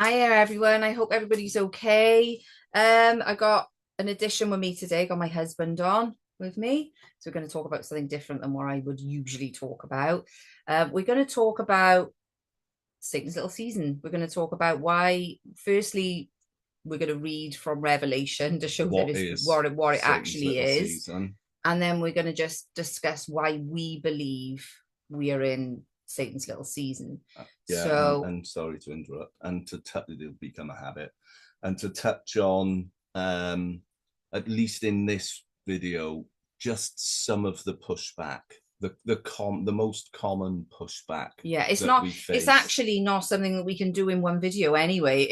Hiya everyone. I hope everybody's okay. I got an addition with me today. Got my husband on with me. So we're going to talk about something different than what I would usually talk about. We're going to talk about Satan's little season. We're going to talk about why, firstly, we're going to read from Revelation to show that What it's is what it Satan's actually little is. season? And then we're going to just discuss why we believe we are in Satan's little season. Yeah, and, So and sorry to interrupt, and it'll become a habit, and to touch on, at least in this video, just some of the pushback, the most common pushback yeah, it's that not, we it's face. actually not something that we can do in one video anyway.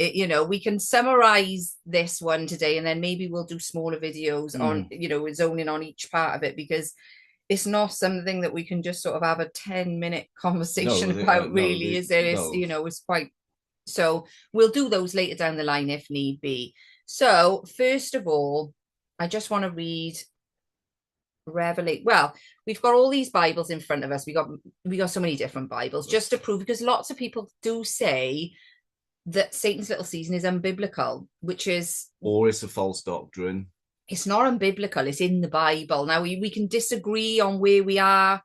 We can summarize this one today and then maybe we'll do smaller videos on, Mm. zoning on each part of it because it's not something that we can just sort of have a 10-minute conversation No, about, no, really, is it? It's, no. it's quite, so we'll do those later down the line if need be. So, first of all, I just want to read Revelation. Well, we've got all these Bibles in front of us. We got so many different Bibles just to prove, because lots of people do say that Satan's little season is unbiblical, which is, Or it's a false doctrine. it's not unbiblical. It's in the Bible. Now we can disagree on where we are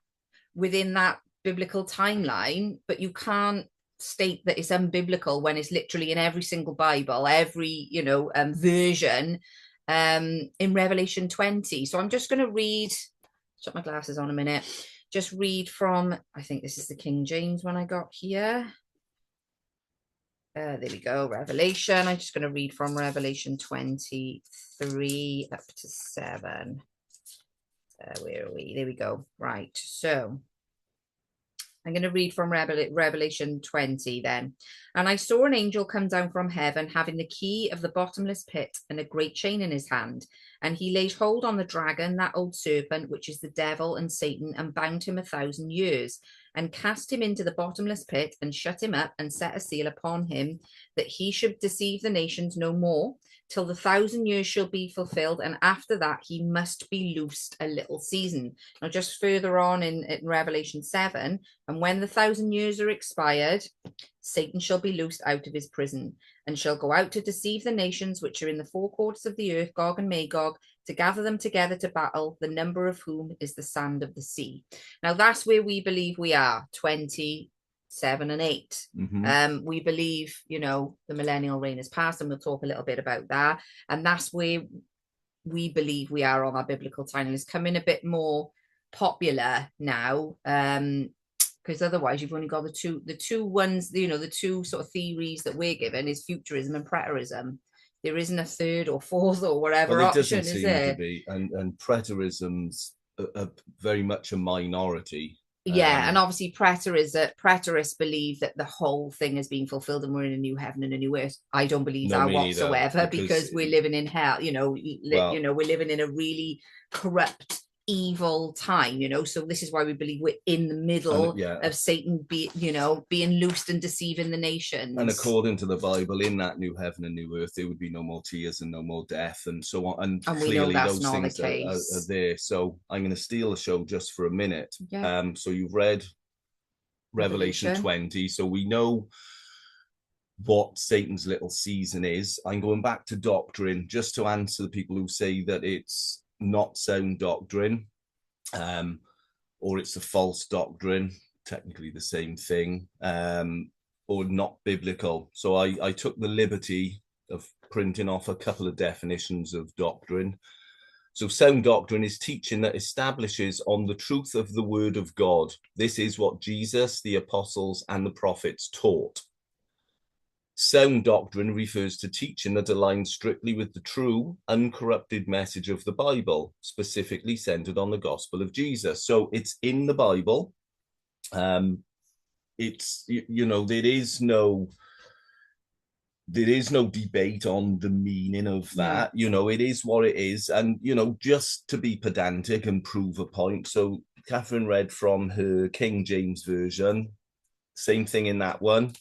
within that biblical timeline, but you can't state that it's unbiblical when it's literally in every single Bible, every version, in Revelation 20. So I'm just going to read. Shut my glasses on a minute. Just read from. I think this is the King James one I got here. There we go. Revelation. I'm just going to read from Revelation 23 up to 7. Where are we? There we go. Right. So I'm going to read from Revelation 20 then. And I saw an angel come down from heaven, having the key of the bottomless pit and a great chain in his hand. And he laid hold on the dragon, that old serpent, which is the devil and Satan, and bound him 1,000 years, and cast him into the bottomless pit, and shut him up, and set a seal upon him, that he should deceive the nations no more, till the 1,000 years shall be fulfilled. And after that, he must be loosed a little season. Now, just further on in Revelation 7, and when the 1,000 years are expired, Satan shall be loosed out of his prison, and shall go out to deceive the nations which are in the four quarters of the earth, Gog and Magog, to gather them together to battle, the number of whom is the sand of the sea. Now that's where we believe we are, 27 and 8. Mm-hmm. We believe, the millennial reign has passed, and we'll talk a little bit about that. And that's where we believe we are on our biblical timeline. It's coming a bit more popular now, because otherwise you've only got the two ones, the two sort of theories that we're given is futurism and preterism. There isn't a third or fourth or Well, whatever there doesn't option, is seem to there? be, and preterism's very much a minority. Yeah, and obviously preterists believe that the whole thing has been fulfilled and we're in a new heaven and a new earth. I don't believe No, that me neither, whatsoever, because because we're living in hell. well, We're living in a really corrupt, evil time. So this is why we believe we're in the and middle yeah, of Satan being loosed and deceiving the and nations. according to the Bible, in that new heaven and new earth, there would be no more tears and no more death, and so on. And And we know clearly, that's those not the things are case. there. So I'm going to steal the show just for a minute. Yeah, So you've read Revelation Revelation. 20, so we know what Satan's little season is. I'm going back to doctrine just to answer the people who say that it's not sound doctrine, um, or it's a false doctrine, technically the same thing, or not biblical. So I took the liberty of printing off a couple of definitions of doctrine. So, sound doctrine is teaching that establishes on the truth of the word of God. This is what Jesus, the apostles, and the prophets taught. Sound doctrine refers to teaching that aligns strictly with the true, uncorrupted message of the Bible, specifically centered on the gospel of Jesus. So it's in the Bible. It's there is no debate on the meaning of No. that. It is what it is. And just to be pedantic and prove a point, so Catherine read from her King James version. Same thing in that one.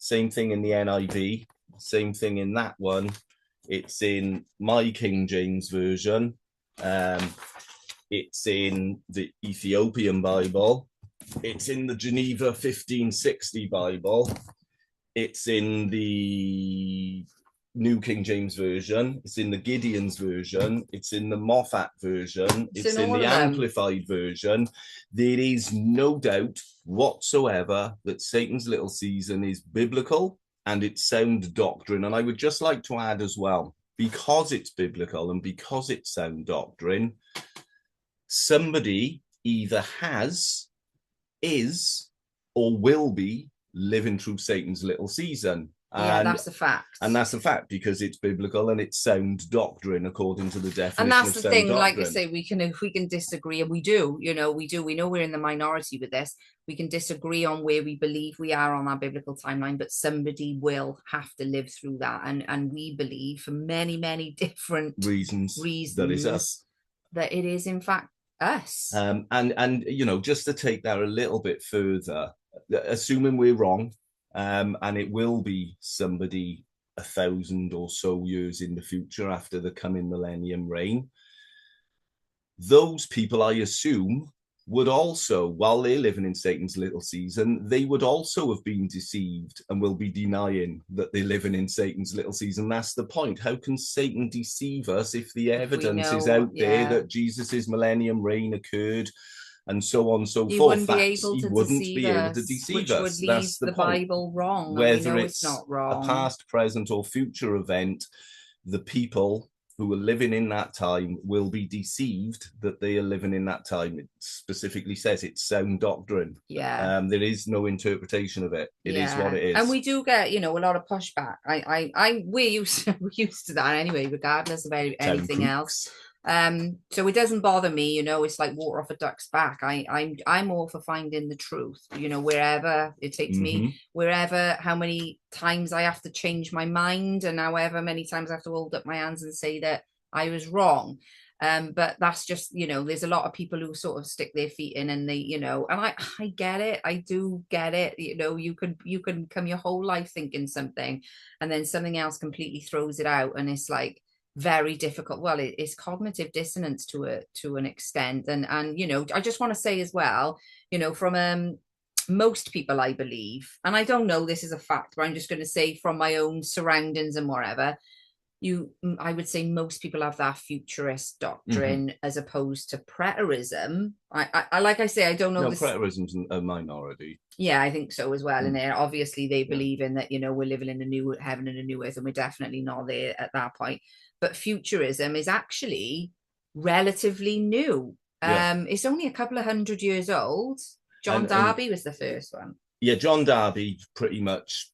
Same thing in the NIV. Same thing in that one. It's in my King James version. It's in the Ethiopian Bible. It's in the Geneva 1560 Bible. It's in the New King James Version. It's in the Gideon's version. It's in the Moffat version. It's in the Amplified version. There is no doubt whatsoever that Satan's little season is biblical and it's sound doctrine. And I would just like to add as well, because it's biblical and because it's sound doctrine, somebody either has, is, or will be living through Satan's little season. Yeah, that's a fact. And that's a fact because it's biblical and it's sound doctrine according to the definition. And that's the thing, doctrine. like I say, we can disagree, and we do, we know we're in the minority with this. We can disagree on where we believe we are on our biblical timeline, but somebody will have to live through that. And we believe for many, many different reasons that is us. That it is in fact us. And just to take that a little bit further, assuming we're wrong, and it will be somebody 1,000 or so years in the future after the coming millennium reign, those people, I assume, would also, while they're living in Satan's little season, they would also have been deceived and will be denying that they're living in Satan's little season. That's the point. How can Satan deceive us if the evidence is out there that Jesus's millennium reign occurred and so on and so he forth? Wouldn't be able to deceive us, us. Would leave the Bible wrong. Whether it's not wrong. A past, present, or future event, the people who are living in that time will be deceived that they are living in that time. It specifically says it's sound doctrine. Yeah. There is no interpretation of it. It is what it is. And we do get, a lot of pushback. We're used to that anyway, regardless of anything else. So it doesn't bother me, it's like water off a duck's back. I'm all for finding the truth, wherever it takes me, wherever, how many times I have to change my mind, and however many times I have to hold up my hands and say that I was wrong. But that's just, there's a lot of people who sort of stick their feet in, and they, and I get it. I do get it. You can come your whole life thinking something, and then something else completely throws it out, and it's like very difficult. Well, it's cognitive dissonance to an extent, and I just want to say as well, from most people, I believe, and I don't know this is a fact, but I'm just going to say from my own surroundings and whatever, I would say most people have that futurist doctrine as opposed to preterism. I like I say, I don't know. No, preterism's a minority. Yeah, I think so as well. And obviously they believe in that, we're living in a new heaven and a new earth, and we're definitely not there at that point. But futurism is actually relatively new. It's only a couple of 100 years old. John Darby was the first one. Yeah, John Darby pretty much,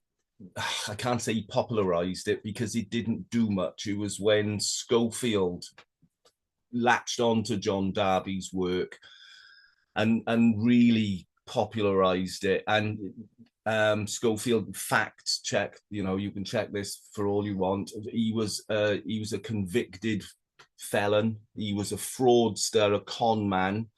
I can't say he popularized it because he didn't do much. It was when Schofield latched onto John Darby's work and really popularized it. And Schofield fact check, you can check this for all you want. He was a convicted felon. He was a fraudster, a con man.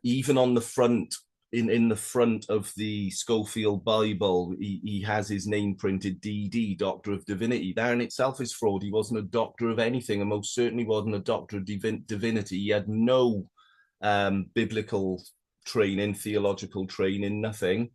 Even on the front, in the front of the Schofield Bible, he has his name printed DD, Doctor of Divinity. That in itself is fraud. He wasn't a doctor of anything, and most certainly wasn't a doctor of divinity. He had no biblical training, theological training, nothing.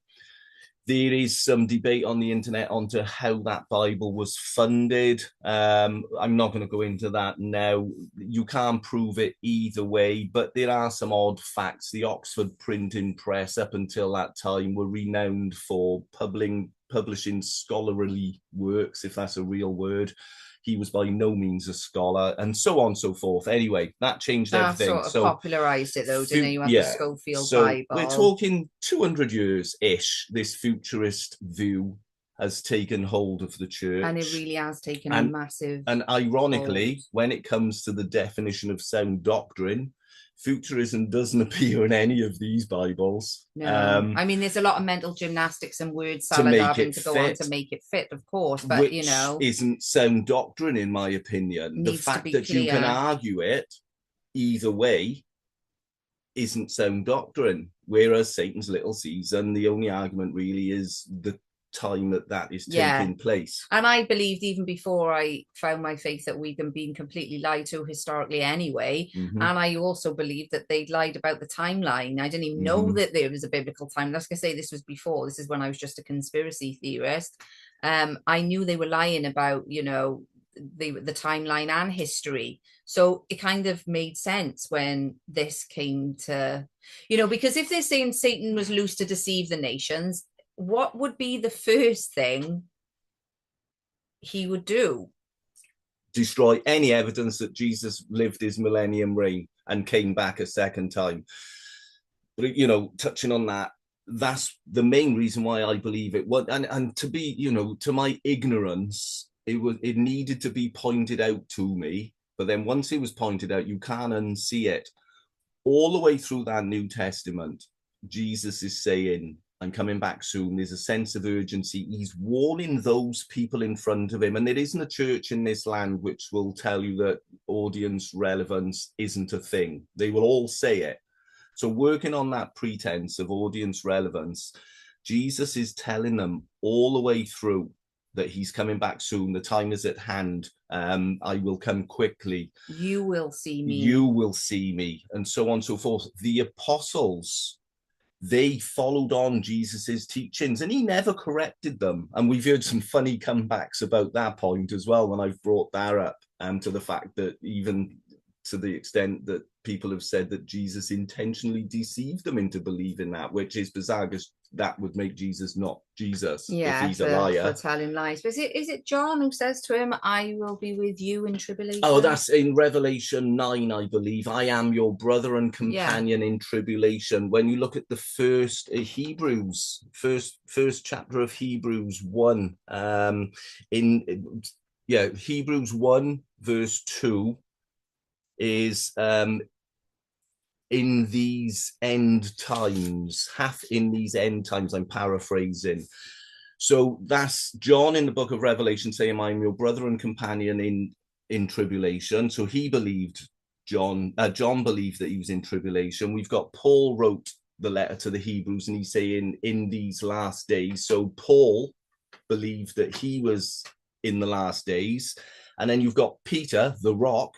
There is some debate on the internet onto how that Bible was funded. I'm not going to go into that now. You can't prove it either way, but there are some odd facts. The Oxford Printing Press, up until that time, were renowned for publishing scholarly works, if that's a real word. He was by no means a scholar, and so on and so forth. Anyway, that changed everything. Sort of popularized it, though, didn't it? You have the Schofield Bible. We're talking 200 years-ish, this futurist view has taken hold of the church. And it really has taken a massive... And ironically, when it comes to the definition of sound doctrine, futurism doesn't appear in any of these Bibles. No, there's a lot of mental gymnastics and word salad having to go on to make it fit, of course, but which isn't sound doctrine, in my opinion. The fact that you can argue it either way isn't sound doctrine. Whereas Satan's little season, the only argument really is the time that is Yeah. taking place. And I believed even before I found my faith that we'd been completely lied to historically anyway. Mhm. And I also believed that they'd lied about the timeline. I didn't even know that there was a biblical time. Let's say this was before. This is when I was just a conspiracy theorist. I knew they were lying about, you know, the timeline and history. So it kind of made sense when this came to, you know, because if they're saying Satan was loose to deceive the nations, what would be the first thing he would do? Destroy any evidence that Jesus lived his millennium reign and came back a second time. But, you know, touching on that, that's the main reason why I believe it. And to be, you know, to my ignorance, it needed to be pointed out to me. But then once it was pointed out, you can't unsee it. All the way through that New Testament, Jesus is saying, I'm coming back soon. There's a sense of urgency. He's warning those people in front of him. And there isn't a church in this land which will tell you that audience relevance isn't a thing. They will all say it. So working on that pretense of audience relevance, Jesus is telling them all the way through that he's coming back soon. The time is at hand. I will come quickly. You will see me. You will see me, and so on and so forth. The apostles, they followed on Jesus's teachings and he never corrected them. And we've heard some funny comebacks about that point as well when I've brought that up, to the fact that even to the extent that people have said that Jesus intentionally deceived them into believing that, which is bizarre because that would make Jesus not Jesus if he's a liar. For telling lies. But is it John who says to him, I will be with you in tribulation? Oh, that's in Revelation 9, I believe. I am your brother and companion in tribulation. When you look at the first chapter of Hebrews 1, Hebrews 1 verse 2 is in these end times, I'm paraphrasing. So that's John in the book of Revelation saying, I'm your brother and companion in tribulation. So he believed, John believed that he was in tribulation. We've got Paul wrote the letter to the Hebrews and he's saying in these last days. So Paul believed that he was in the last days. And then you've got Peter, the rock,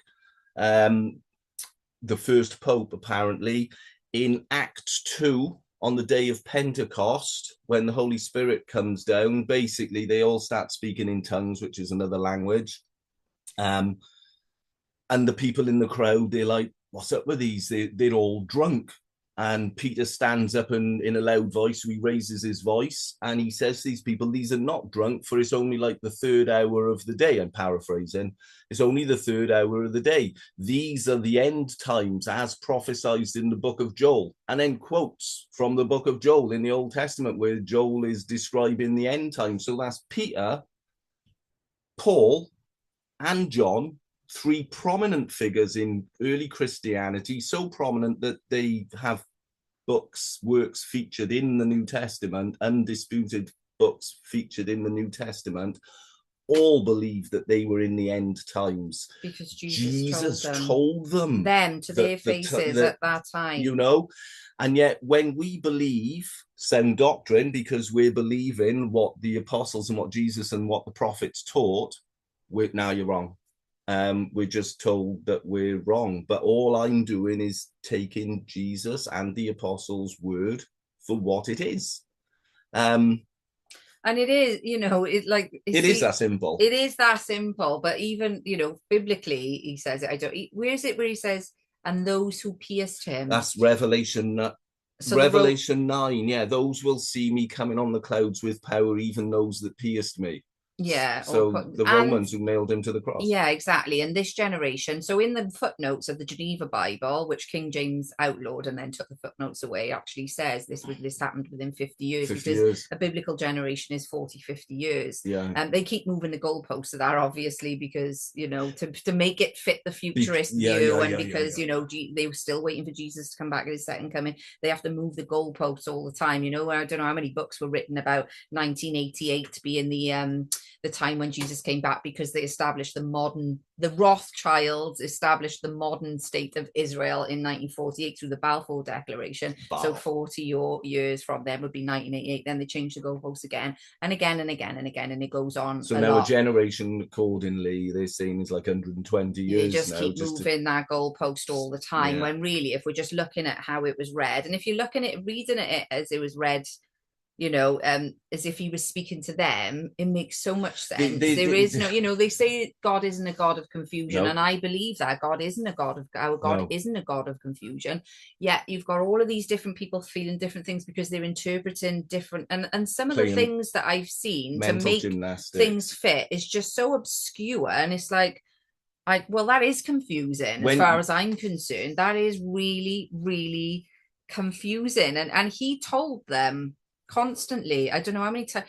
the first pope, apparently, in Acts 2, on the day of Pentecost, when the Holy Spirit comes down, basically they all start speaking in tongues, which is another language. And the people in the crowd, they're like, what's up with these? They're all drunk. And Peter stands up and in a loud voice, he raises his voice and he says to these people, these are not drunk, for it's only like the third hour of the day. I'm paraphrasing. It's only the third hour of the day. These are the end times as prophesied in the book of Joel. And then quotes from the book of Joel in the Old Testament where Joel is describing the end times. So that's Peter, Paul, and John, three prominent figures in early Christianity, so prominent that they have works featured in the New Testament, undisputed books featured in the New Testament, all believe that they were in the end times. Because Jesus told them to their faces at that time. You know, and yet when we believe sound doctrine, because we're believing what the apostles and what Jesus and what the prophets taught, now you're wrong. We're just told that we're wrong, but all I'm doing is taking Jesus and the apostles' word for what it is. And it is, you know, it is that simple. It is that simple. But even, you know, biblically, he says it. Where is it where he says, and those who pierced him? That's Revelation 9. Yeah, those will see me coming on the clouds with power, even those that pierced me. Yeah. So the Romans who nailed him to the cross. Yeah, exactly. And this generation. So in the footnotes of the Geneva Bible, which King James outlawed and then took the footnotes away, actually says this happened within 50 years. 50 because years. A biblical generation is 40, 50 years. Yeah. And they keep moving the goalposts of that, obviously, because, you know, to make it fit the futurist view, and because, you know, they were still waiting for Jesus to come back at his second coming. They have to move the goalposts all the time. You know, I don't know how many books were written about 1988 being the the time when Jesus came back, because they established the Rothschilds established the modern state of Israel in 1948 through the Balfour Declaration. Wow. So 40 years from then would be 1988. Then they changed the goalposts again and again and again and again, and it goes on. So now a generation, accordingly, they're saying is like 120 years. They just now, keep moving that goalpost all the time. When really, if we're just looking at how it was read, and if you're reading it as it was read, you know, as if he was speaking to them, it makes so much sense. There is no, you know, they say God isn't a God of confusion, and I believe that God isn't a God of isn't a God of confusion. Yet you've got all of these different people feeling different things because they're interpreting different, and some of the things that I've seen to make things fit is just so obscure, and it's like, well, that is confusing as far as I'm concerned. That is really, really confusing, and he told them constantly. I don't know how many times.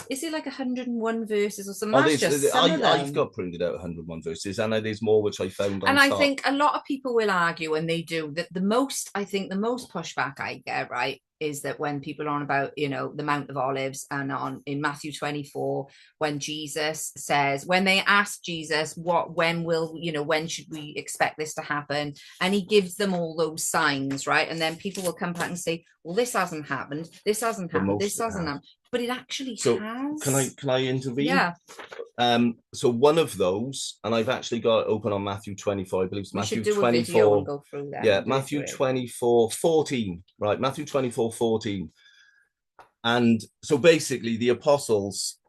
Is it like 101 verses or something? That's just some of them. I've got printed out 101 verses, and there's more which I found on and I think a lot of people will argue, and they do, that the most pushback I get, right, is that when people are on about, you know, the Mount of Olives, and in Matthew 24, when they ask Jesus, when should we expect this to happen? And he gives them all those signs, right? And then people will come back and say, well, this hasn't happened. This hasn't happened. This hasn't happened. But it actually has. Can I intervene? Yeah. So one of those, and I've actually got it open on Matthew 24, I believe it's Matthew 24. And go through that. Yeah, Matthew 24, 14. Right, Matthew 24, 14. And so basically the apostles,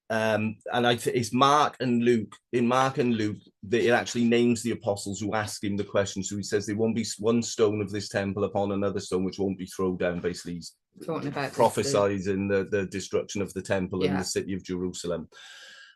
it's Mark and Luke. In Mark and Luke, it actually names the apostles who ask him the question. So he says there won't be one stone of this temple upon another stone which won't be thrown down. Basically, he's talking about prophesying the destruction of the temple and the city of Jerusalem.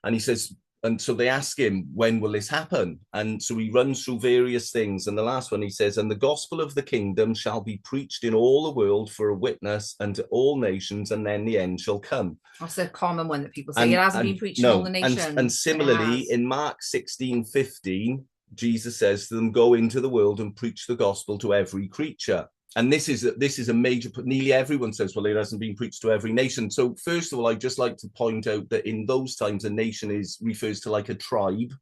And he says, and so they ask him, when will this happen? And so he runs through various things. And the last one, he says, and the gospel of the kingdom shall be preached in all the world for a witness unto all nations, and then the end shall come. That's a common one that people say. It hasn't been preached in all the nations. And similarly, in Mark 16, 15, Jesus says to them, go into the world and preach the gospel to every creature. And this is a major, nearly everyone says, well, it hasn't been preached to every nation. So first of all, I'd just like to point out that in those times, a nation refers to like a tribe.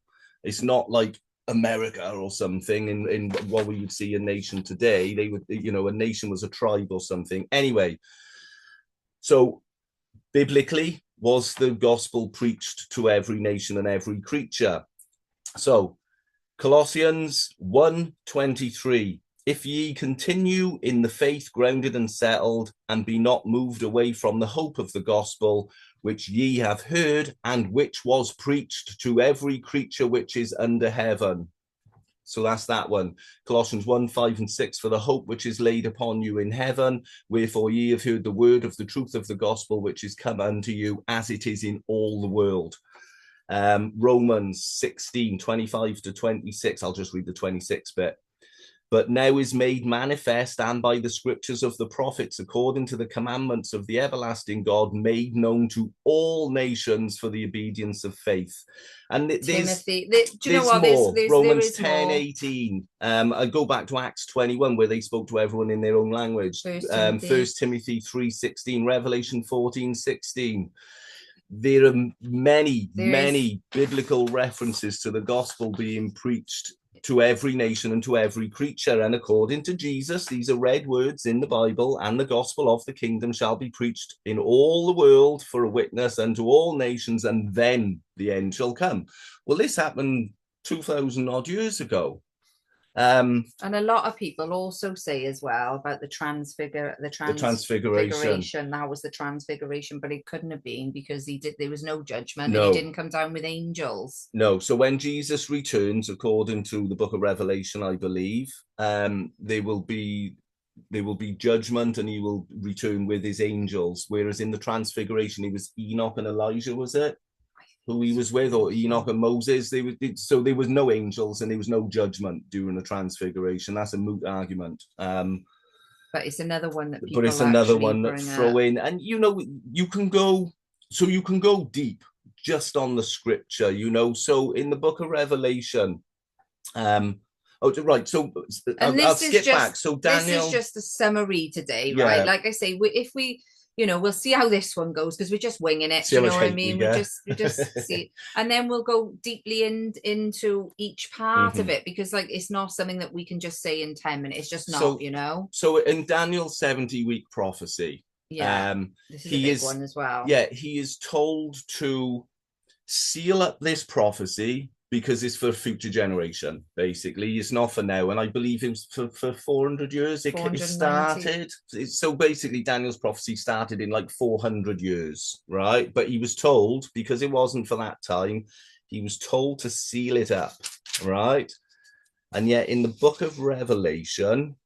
It's not like America or something in what we would see a nation today. They would, you know, a nation was a tribe or something. Anyway, so biblically, was the gospel preached to every nation and every creature? So Colossians 1:23. If ye continue in the faith grounded and settled, and be not moved away from the hope of the gospel, which ye have heard, and which was preached to every creature which is under heaven. So that's that one. Colossians 1:5-6, for the hope which is laid upon you in heaven, wherefore ye have heard the word of the truth of the gospel, which is come unto you, as it is in all the world. Romans 16:25-26. I'll just read the 26 bit. But now is made manifest, and by the scriptures of the prophets, according to the commandments of the everlasting God, made known to all nations for the obedience of faith. And Timothy, do you know what? There's Romans 10:18. I go back to Acts 21, where they spoke to everyone in their own language. 1 Timothy 3:16, Revelation 14:16. There are many biblical references to the gospel being preached to every nation and to every creature. And according to Jesus, these are read words in the Bible, and the gospel of the kingdom shall be preached in all the world for a witness unto all nations, and then the end shall come. Well, this happened 2,000 odd years ago. And a lot of people also say as well about the transfiguration. That was the transfiguration, but it couldn't have been, because there was no judgment. And he didn't come down with angels. No. So when Jesus returns, according to the book of Revelation, I believe, there will be judgment, and he will return with his angels. Whereas in the transfiguration, it was Enoch and Elijah, was it? Who he was with, or Enoch and Moses. So there was no angels and there was no judgment during the transfiguration. That's a moot argument. But it's another one that people throw in. And you know, you can go deep just on the scripture, you know. So in the book of Revelation, I'll skip back. So Daniel, this is just a summary today, right? Like I say, if we we'll see how this one goes, because we're just winging it. See You how know much what I hate we mean? get. We just see, and then we'll go deeply into each part of it, because like it's not something that we can just say in 10 minutes. It's just not, So in Daniel's 70-week prophecy, this is a big one as well. Yeah, he is told to seal up this prophecy because it's for future generation. Basically, it's not for now, and I believe it's for 400 years. It started. So basically, Daniel's prophecy started in like 400 years, right? But he was told, because it wasn't for that time, he was told to seal it up, right? And yet, in the book of Revelation,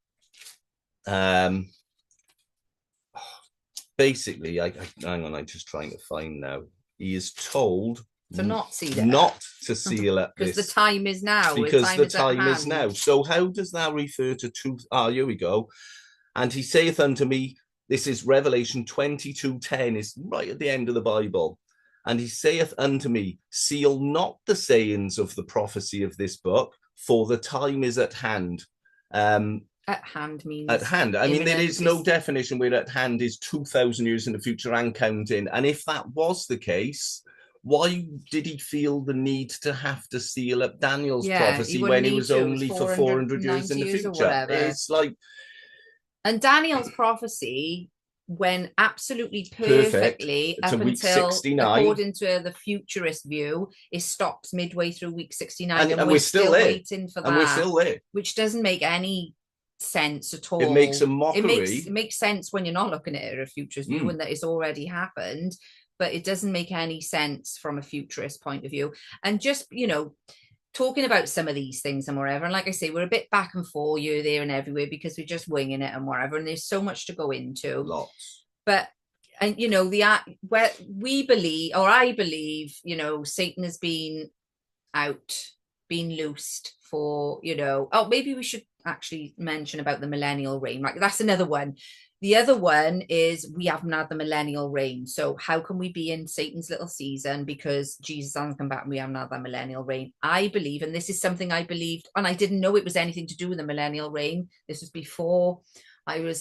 basically, hang on, I'm just trying to find now. He is told to not to seal up because the time is now. Because the time is now. So how does that refer to truth? Here we go. And he saith unto me, this is Revelation 22:10, is right at the end of the Bible. And he saith unto me, seal not the sayings of the prophecy of this book, for the time is at hand. At hand means at hand. I mean, there is no definition where at hand is 2,000 years in the future and counting. And if that was the case, why did he feel the need to have to seal up Daniel's prophecy when it was only for 400 years in the future? It's like, and Daniel's prophecy went absolutely perfectly up until week 69. According to the futurist view, it stops midway through week 69, and we're still waiting for that. And we're still there, which doesn't make any sense at all. It makes a mockery. It makes sense when you're not looking at it a futurist view and that it's already happened, but it doesn't make any sense from a futurist point of view. And just, talking about some of these things and whatever, and like I say, we're a bit back and forth, you there and everywhere, because we're just winging it and whatever, and there's so much to go into. Lots. But, and where we believe, or I believe, Satan has been loosed for, maybe we should actually mention about the millennial reign, right? That's another one. The other one is we haven't had the millennial reign. So how can we be in Satan's little season because Jesus hasn't come back and we haven't had that millennial reign? I believe, and this is something I believed, and I didn't know it was anything to do with the millennial reign. This was before I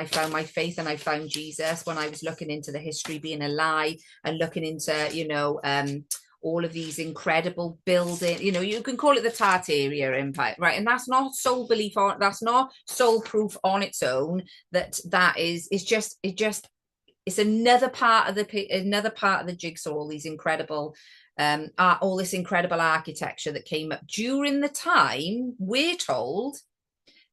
found my faith and I found Jesus, when I was looking into the history being a lie and looking into, all of these incredible buildings, you can call it the Tartaria Empire, right? And that's not sole belief on, that's not sole proof on its own. That is, it's another part of the jigsaw. All these incredible, all this incredible architecture that came up during the time, we're told,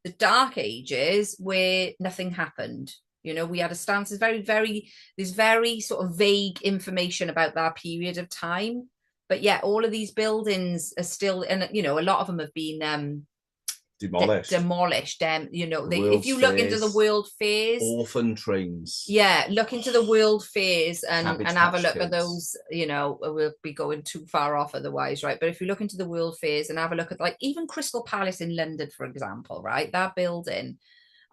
the Dark Ages, where nothing happened. We had a stance. There's very sort of vague information about that period of time. But yeah, all of these buildings are still, and a lot of them have been demolished. If you look into the World Fairs, orphan trains. Yeah, look into the World Fairs and have a look at those. We'll be going too far off otherwise, right? But if you look into the World Fairs and have a look at, like, even Crystal Palace in London, for example, right? That building.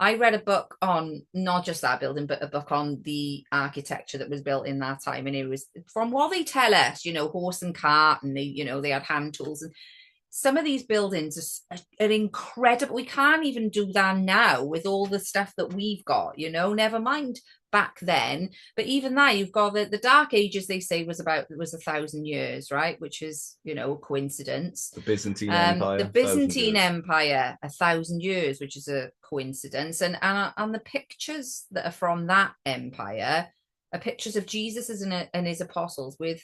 I read a book on not just that building, but a book on the architecture that was built in that time. And it was, from what they tell us, horse and cart, and they had hand tools. And some of these buildings are incredible. We can't even do that now with all the stuff that we've got, never mind back then. But even that, you've got the Dark Ages, they say was 1,000 years, right? Which is, a coincidence. The Byzantine Empire. The Byzantine Empire, 1,000 years, which is a coincidence. And the pictures that are from that empire are pictures of Jesus and his apostles with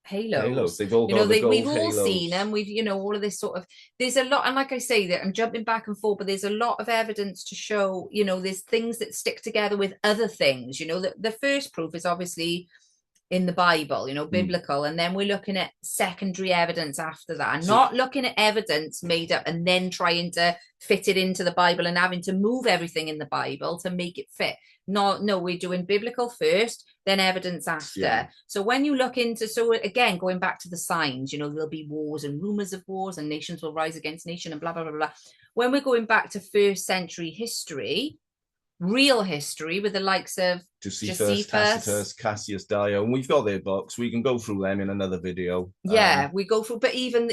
halos. They've all got we've all seen them. We've all of this sort of, there's a lot, and like I say, that I'm jumping back and forth, but there's a lot of evidence to show, there's things that stick together with other things. The first proof is obviously in the Bible, biblical, and then we're looking at secondary evidence after that, and not looking at evidence made up and then trying to fit it into the Bible and having to move everything in the Bible to make it fit. No, we're doing biblical first, then evidence after. Yeah. So when you look into, again, going back to the signs, there'll be wars and rumors of wars, and nations will rise against nation, and blah, blah, blah, blah. When we're going back to first century history, real history, with the likes of Josephus, Tacitus, Cassius Dio, and we've got their books. We can go through them in another video. Yeah, we go through, but even,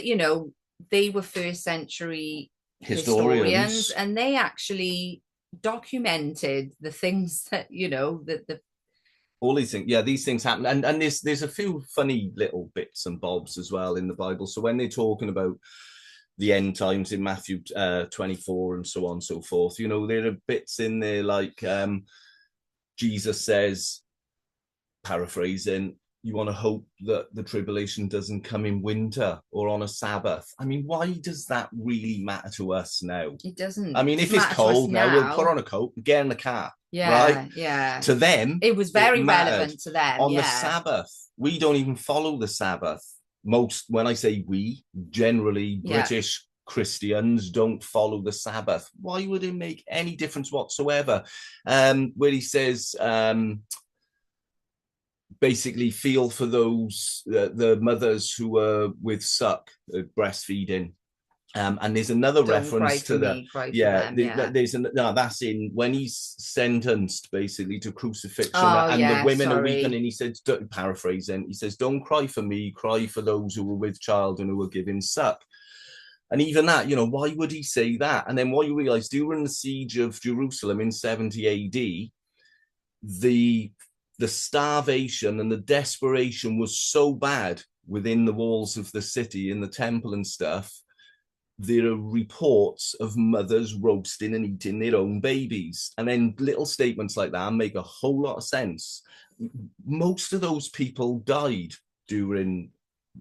they were first century historians, and they actually documented the things that, all these things, yeah, these things happen, and there's a few funny little bits and bobs as well in the Bible. So when they're talking about the end times in Matthew 24 and so on and so forth, you know, there are bits in there like Jesus says, paraphrasing, you want to hope that the tribulation doesn't come in winter or on a Sabbath. I mean, why does that really matter to us now? It doesn't. I mean, if it's cold now, we'll put on a coat and get in the car. Yeah, right? yeah. To them, it was it very mattered. relevant to them. On yeah. the Sabbath, we don't even follow the Sabbath. Most, when I say we, generally British Christians don't follow the Sabbath. Why would it make any difference whatsoever? Where he says, basically feel for those the mothers who are with suck, breastfeeding. And there's another reference to the there's no, that's in when he's sentenced basically to crucifixion, the women are weeping, and he said, paraphrasing, he says, don't cry for me, cry for those who were with child and who were giving suck. And even that, you know, why would he say that? And then what you realize, during the siege of Jerusalem in 70 AD, the starvation and the desperation was so bad within the walls of the city, in the temple and stuff. There are reports of mothers roasting and eating their own babies. And then little statements like that make a whole lot of sense. Most of those people died during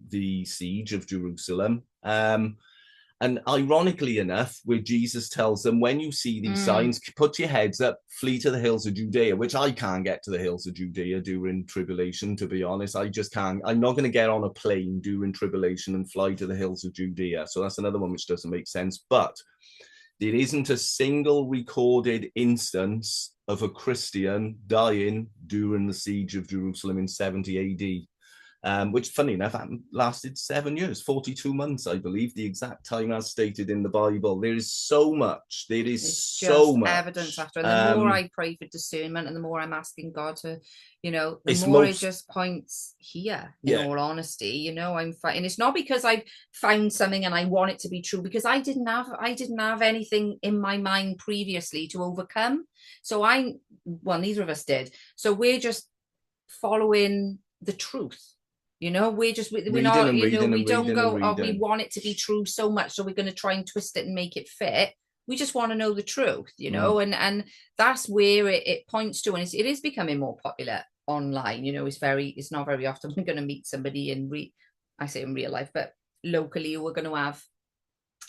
the siege of Jerusalem. And ironically enough, where Jesus tells them, when you see these signs, put your heads up, flee to the hills of Judea, which I can't get to the hills of Judea during tribulation, to be honest. I just can't. I'm not going to get on a plane during tribulation and fly to the hills of Judea. So that's another one which doesn't make sense. But there isn't a single recorded instance of a Christian dying during the siege of Jerusalem in 70 AD. Which, funny enough, lasted 7 years, 42 months, I believe, the exact time as stated in the Bible. There is so much. There is it's so much evidence after. And the more I pray for discernment, and the more I'm asking God to, you know, the more it just points here. In all honesty, you know, I'm fighting. It's not because I've found something and I want it to be true, because I didn't have anything in my mind previously to overcome. So neither of us did. So we're just following the truth. You know, we're not, you know, we don't go, oh, we want it to be true so much, so we're going to try and twist it and make it fit. We just want to know the truth, you know, and that's where it points to. And it is becoming more popular online. You know, it's not very often we're going to meet somebody I say in real life, but locally we're going to have.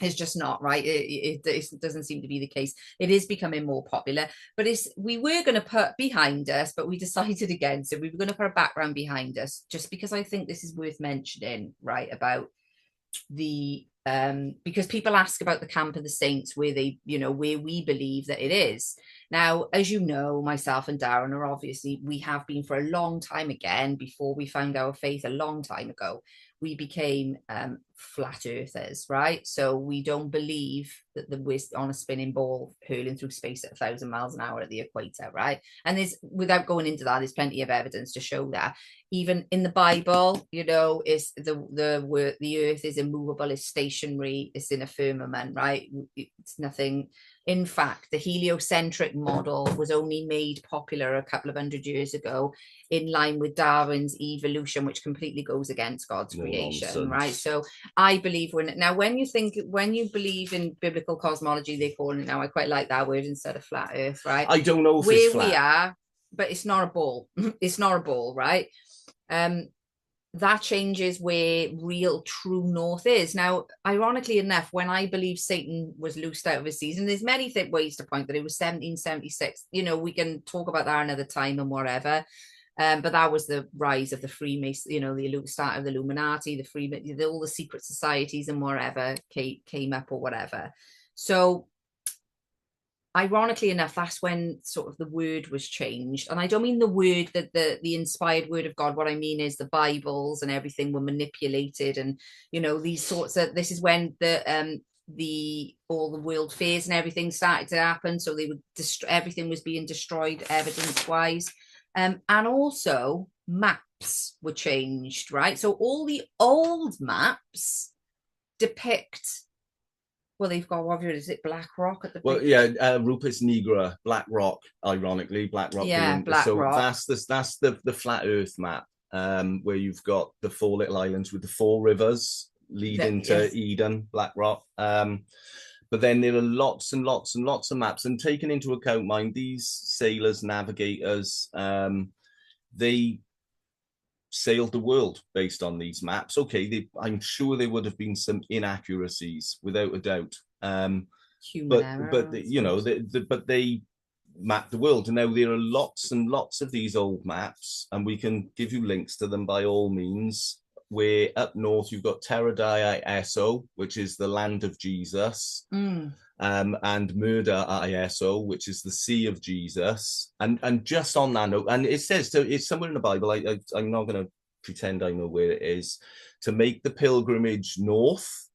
It's just not right. It doesn't seem to be the case. It is becoming more popular, but we were going to put behind us, but we decided against it. We were going to put a background behind us, just because I think this is worth mentioning, right? About the because people ask about the camp of the saints, where we believe that it is. Now, as you know, myself and Darren are obviously, we have been for a long time, again, before we found our faith a long time ago, we became flat earthers, right? So we don't believe that we're on a spinning ball hurling through space at 1,000 miles an hour at the equator, right? And without going into that, there's plenty of evidence to show that. Even in the Bible, you know, is the earth is immovable, is stationary, it's in a firmament, right? It's nothing. In fact, the heliocentric model was only made popular a couple of 100 years ago, in line with Darwin's evolution, which completely goes against God's creation, right? So I believe when you believe in biblical cosmology, they call it now, I quite like that word instead of flat earth, right? I don't know if it's flat. We are, but it's not a ball. It's not a ball, right? That changes where real true north is. Now, ironically enough, when I believe Satan was loosed out of his season, there's many ways to point that it was 1776. You know, we can talk about that another time and whatever. But that was the rise of the Freemasons, you know, the start of the Illuminati, all the secret societies and whatever came up or whatever. So ironically enough, that's when sort of the word was changed. And I don't mean the word that the inspired word of God. What I mean is the Bibles and everything were manipulated, and, you know, these sorts of, this is when all the world fairs and everything started to happen. So they would everything was being destroyed evidence wise. And also maps were changed, right? So all the old maps depict Well, they've got, what is it, Black Rock at the Well, big... yeah, Rupert Negra, Black Rock, ironically, Black Rock Yeah, being Black so Rock. that's the flat Earth map, where you've got the 4 little islands with the 4 rivers leading to Yes. Eden, Black Rock. But then there are lots and lots and lots of maps, and taking into account, mind, these sailors, navigators, they sailed the world based on these maps. Okay, I'm sure there would have been some inaccuracies, without a doubt. Human error. But you know, but they mapped the world, and now there are lots and lots of these old maps, and we can give you links to them by all means. Where up north you've got Terra di Eso, which is the land of Jesus, and Murder Eso, which is the sea of Jesus. And just on that note, and it says, so it's somewhere in the Bible, I'm not going to pretend I know where it is, to make the pilgrimage north,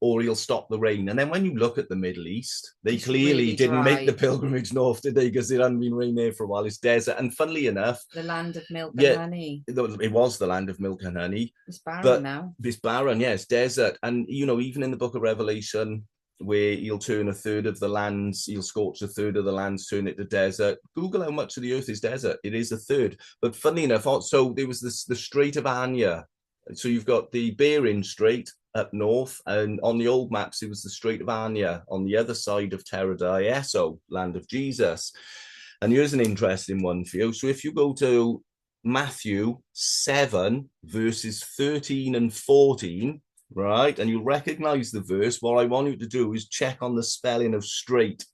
or he'll stop the rain. And then when you look at the Middle East, they clearly really didn't dry. make the pilgrimage north, did they? Because it hadn't been rain there for a while. It's desert. And funnily enough, The land of milk yeah, and honey. it was the land of milk and honey. It's barren But now. it's barren, yeah, it's desert. And, you know, even in the book of Revelation, where he'll turn a third of the lands, he'll scorch a third of the lands, turn it to desert. Google how much of the earth is desert. It is a third. But funnily enough, so there was the Strait of Anya. So you've got the Bering Strait up north, and on the old maps, it was the Strait of Anya on the other side of Terra di Eso, land of Jesus. And here's an interesting one for you. So if you go to Matthew 7, verses 13 and 14, right, and you'll recognize the verse, what I want you to do is check on the spelling of straight.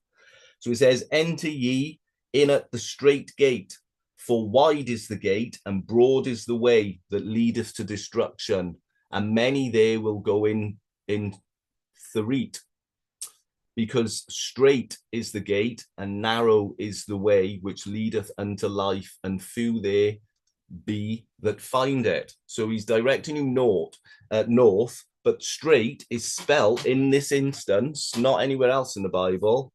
So it says, enter ye in at the straight gate, for wide is the gate and broad is the way that leadeth to destruction, and many there will go in through it. Because straight is the gate and narrow is the way which leadeth unto life, and few there be that find it. So he's directing you north, but straight is spelled in this instance, not anywhere else in the Bible.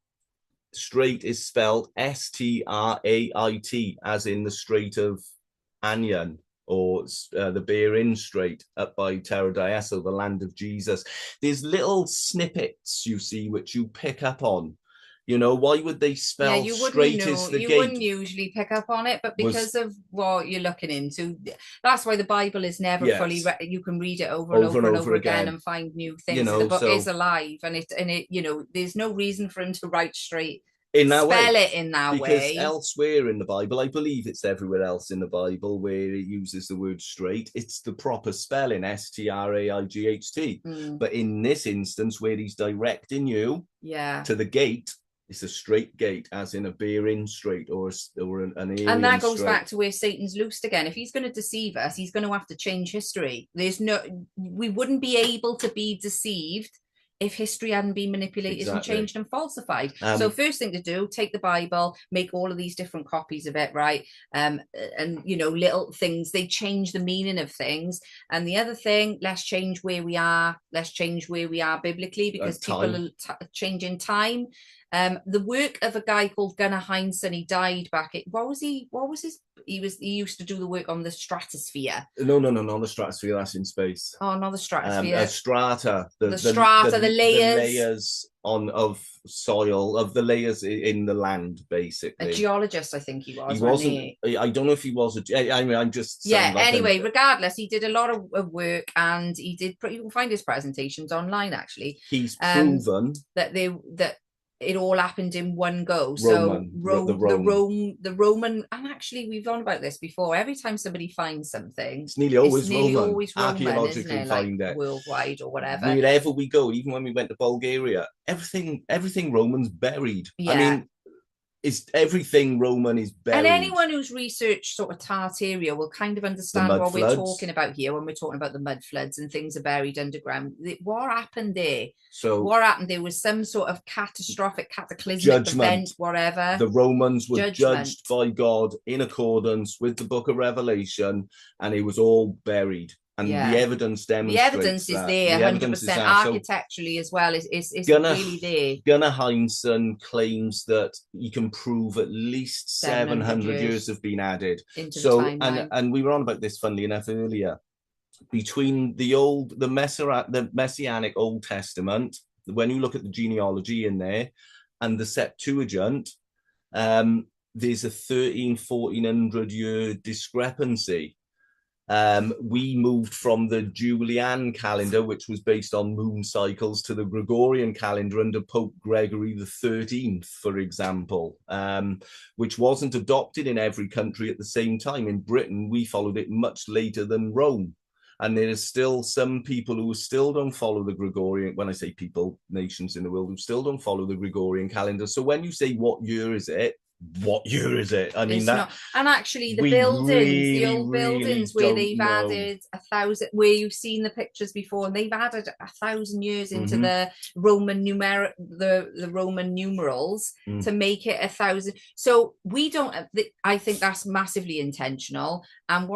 Straight is spelled Strait, as in the Strait of Anion, or the Bering Strait up by Terra di Eso, the land of Jesus. There's little snippets, you see, which you pick up on. You know, why would they spell straight is the gate? You wouldn't usually pick up on it, but because of what you're looking into, that's why the Bible is never fully. You can read it over and over again and find new things. You know, the book is alive, and it. You know, there's no reason for him to write straight. In that spell way. It in that because way. Because elsewhere in the Bible, I believe it's everywhere else in the Bible where it uses the word straight, it's the proper spelling, Straight. But in this instance, where he's directing you to the gate, it's a straight gate, as in a Bering Strait or an Aryan And that goes strait. back to where Satan's loosed again. If he's going to deceive us, he's going to have to change history. We wouldn't be able to be deceived if history hadn't been manipulated and changed and falsified. So first thing to do, take the Bible, make all of these different copies of it, right? And, you know, little things, they change the meaning of things. And the other thing, let's change where we are. Let's change where we are biblically, because people are changing time. The work of a guy called Gunnar Heinsohn, he died back at, he used to do the work on the stratosphere. No, not the stratosphere, that's in space. Oh, not the stratosphere. Strata. The strata, the layers. The layers of soil, of the layers in the land, basically. A geologist, I think he was. He wasn't. I don't know if he was. I mean, I'm just. Anyway, regardless, he did a lot of work, and he did. You can find his presentations online. Actually, he's proven that it all happened in one go. The Roman, and actually we've gone about this before. Every time somebody finds something, it's nearly always Roman, archaeologically find it, worldwide or whatever. Wherever we go, even when we went to Bulgaria, everything Roman's buried. I mean, everything Roman is buried. And anyone who's researched sort of Tartaria will kind of understand what we're talking about here when we're talking about the mud floods and things are buried underground. What happened there? What happened? There was some sort of catastrophic, cataclysmic event, whatever. The Romans were judged by God in accordance with the book of Revelation, and it was all buried. And the evidence demonstrates the evidence is there, 100% architecturally as well. Is really there. Gunnar Heinsohn claims that he can prove at least 700 years have been added into the timeline. And we were on about this, funnily enough, earlier. Between the Messianic Old Testament when you look at the genealogy in there and the Septuagint, there's a 1400 year discrepancy. We moved from the Julian calendar, which was based on moon cycles, to the Gregorian calendar under Pope Gregory the 13th, for example, which wasn't adopted in every country at the same time. In Britain, we followed it much later than Rome. And there is still some people who still don't follow the Gregorian, when I say people, nations in the world, who still don't follow the Gregorian calendar. So when you say, what year is it? What year is it? I mean, it's that not. And actually, the buildings, really, the old buildings where they've added 1,000, where you've seen the pictures before, and they've added 1,000 years into the Roman the Roman numerals to make it 1,000. So we don't. I think that's massively intentional. And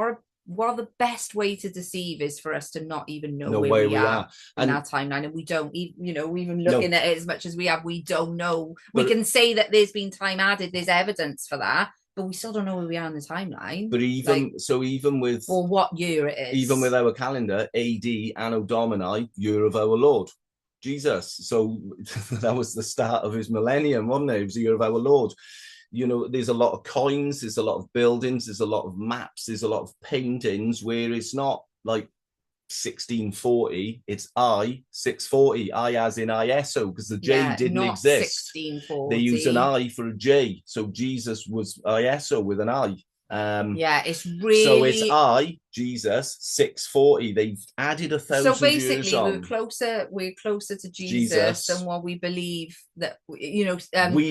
what the best way to deceive is for us to not even know where we are in our timeline, and we don't even looking at it as much as we have, we don't know. We can say that there's been time added, there's evidence for that, but we still don't know where we are in the timeline. But even with, or what year it is, even with our calendar, AD, Anno Domini, year of our Lord Jesus. So that was the start of his millennium, wasn't it? It was the year of our Lord. There's a lot of coins, there's a lot of buildings, there's a lot of maps, there's a lot of paintings where it's not like 1640, it's 640, as in ISO, because the J didn't exist. 1640. They used an I for a J, so Jesus was ISO with an I. It's really, so it's Jesus 640. They've added 1,000 so basically years on. we're closer to Jesus than what we believe that we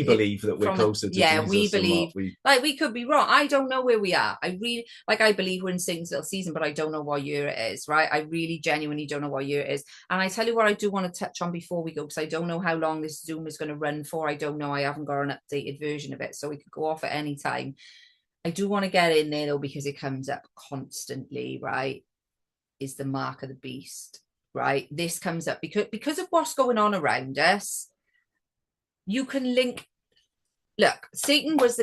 believe that we're closer to Jesus. We believe we could be wrong. I don't know where we are. I believe we're in Satan's little season, but I don't know what year it is, right? I really genuinely don't know what year it is. And I tell you what I do want to touch on before we go, because I don't know how long this Zoom is going to run for. I don't know. I haven't got an updated version of it, so we could go off at any time. I do want to get in there though, because it comes up constantly, right? Is the mark of the beast, right? This comes up because of what's going on around us. You can link. Look, Satan is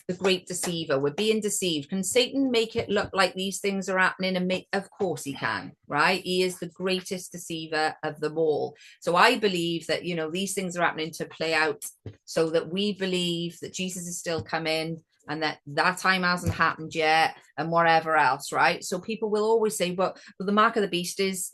the great deceiver. We're being deceived. Can Satan make it look like these things are happening? And of course he can, right? He is the greatest deceiver of them all. So I believe that, these things are happening to play out so that we believe that Jesus is still coming, and that time hasn't happened yet, and whatever else, right? So people will always say, but the mark of the beast is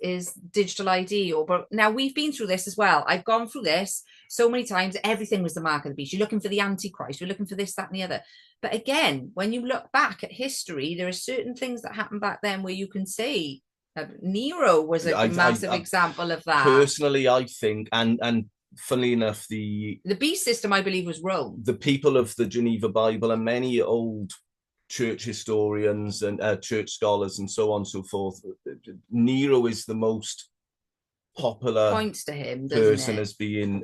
digital ID. But now we've been through this as well. I've gone through this so many times. Everything was the mark of the beast. You're looking for the Antichrist. You're looking for this, that, and the other. But again, when you look back at history, there are certain things that happened back then where you can say Nero was a massive example of that. Personally, I think, and funnily enough, the beast system, I believe, was Rome. The people of the Geneva Bible and many old church historians and church scholars and so on and so forth, Nero is the most popular points to him person as being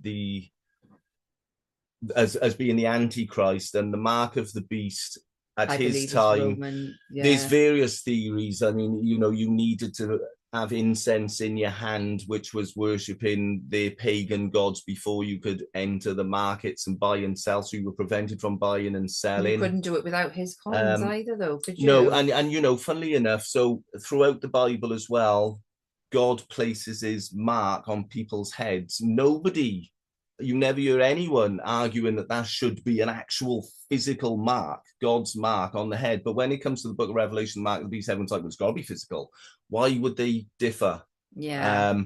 the Antichrist and the mark of the beast at his time. There's various theories. I mean, you needed to have incense in your hand, which was worshipping their pagan gods before you could enter the markets and buy and sell. So you were prevented from buying and selling. You couldn't do it without his coins either, though, could you? No, and funnily enough, so throughout the Bible as well, God places his mark on people's heads. You never hear anyone arguing that should be an actual physical mark, God's mark on the head. But when it comes to the book of Revelation, the mark of the beast, everyone's like, it's got to be physical. Why would they differ? Why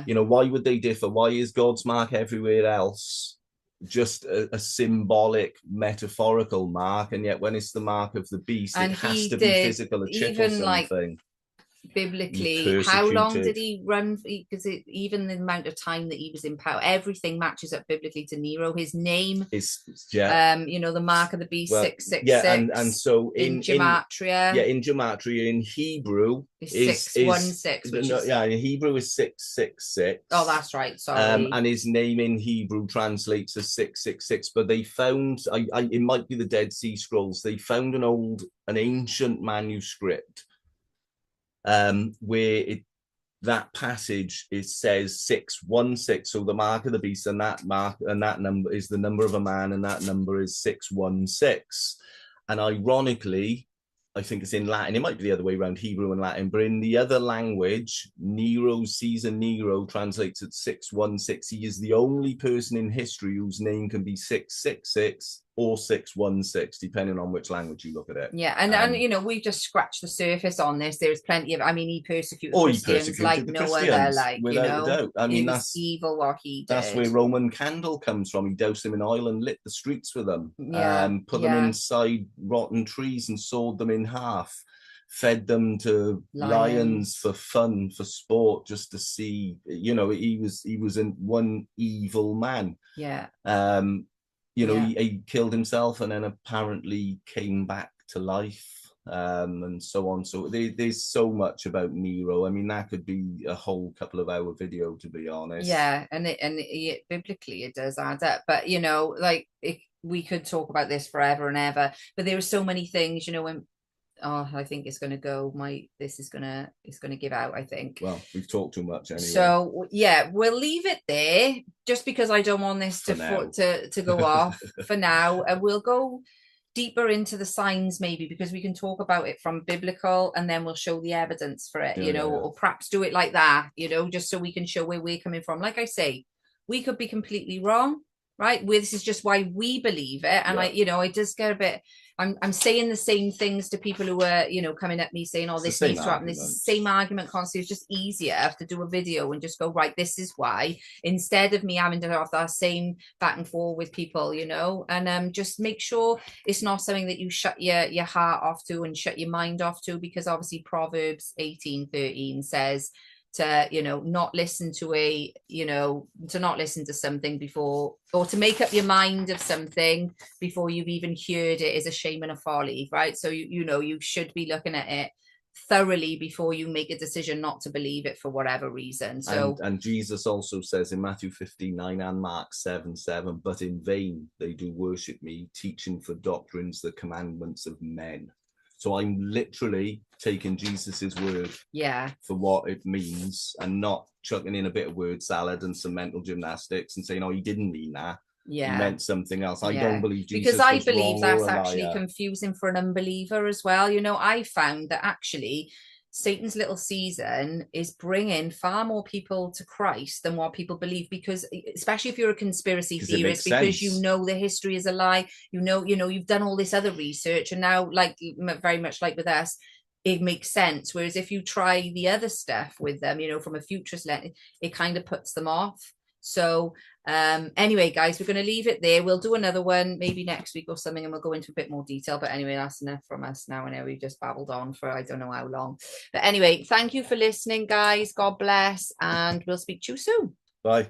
would they differ? Why is God's mark everywhere else just a symbolic, metaphorical mark? And yet when it's the mark of the beast, it has to be physical, a chip or something. Biblically, how long did he run? Because even the amount of time that he was in power, everything matches up biblically to Nero. His name is the mark of the beast, 666. And so in gematria, in Hebrew is 616. In Hebrew is 666. Oh, that's right. Sorry. And his name in Hebrew translates as 666. But they found, it might be the Dead Sea Scrolls. They found an ancient manuscript. Where that passage says 616, so the mark of the beast, and that number is the number of a man, and that number is 616. And ironically, I think it's in Latin. It might be the other way around, Hebrew and Latin. But in the other language, Caesar Nero translates at 616. He is the only person in history whose name can be 666 or 616, depending on which language you look at it. Yeah, and you know, we've just scratched the surface on this. There's plenty of, I mean, he persecuted Christians like no other, like, without you know, a doubt. I mean, that's evil what he did. That's where Roman candle comes from. He doused them in oil and lit the streets with them. Yeah, put them inside rotten trees and sawed them in half. Fed them to lions for fun, for sport, just to see. You know, he was one evil man. Yeah. You know, he killed himself and then apparently came back to life, and so on. So there's so much about Nero. I mean, that could be a whole couple of hour video, to be honest. Yeah, and biblically it does add up. But you know, like we could talk about this forever and ever. But there are so many things, you know, when I think it's going to go. It's going to give out, I think. Well, we've talked too much anyway. So yeah, we'll leave it there just because I don't want this to go off for now. And we'll go deeper into the signs maybe, because we can talk about it from biblical and then we'll show the evidence for it, you know, or perhaps do it like that, you know, just so we can show where we're coming from. Like I say, we could be completely wrong, right? This is just why we believe it. And I just get a bit, I'm saying the same things to people who are, you know, coming at me saying, oh, this needs to happen. This is the same argument constantly. It's just easier to do a video and just go, right, this is why, instead of me having to have that same back and forth with people, you know, and just make sure it's not something that you shut your heart off to and shut your mind off to, because obviously Proverbs 18:13 says to, you know, not listen to not listen to something before, or to make up your mind of something before you've even heard it is a shame and a folly, right? So you know, you should be looking at it thoroughly before you make a decision not to believe it for whatever reason. So and Jesus also says in Matthew 15:9 and Mark 7:7, but in vain they do worship me, teaching for doctrines the commandments of men. So I'm literally taking Jesus's word for what it means and not chucking in a bit of word salad and some mental gymnastics and saying, oh, he didn't mean that. He meant something else. I don't believe Jesus, because I believe that's actually confusing for an unbeliever as well. You know, I found that actually Satan's little season is bringing far more people to Christ than what people believe, because especially if you're a conspiracy theorist, because you know the history is a lie, you know, you've done all this other research, and now, like very much like with us, it makes sense. Whereas if you try the other stuff with them, you know, from a futurist lens, it kind of puts them off. So anyway, guys, we're going to leave it there. We'll do another one maybe next week or something, and we'll go into a bit more detail. But anyway, that's enough from us now. I know we've just babbled on for I don't know how long. But anyway, thank you for listening, guys. God bless, and we'll speak to you soon. Bye.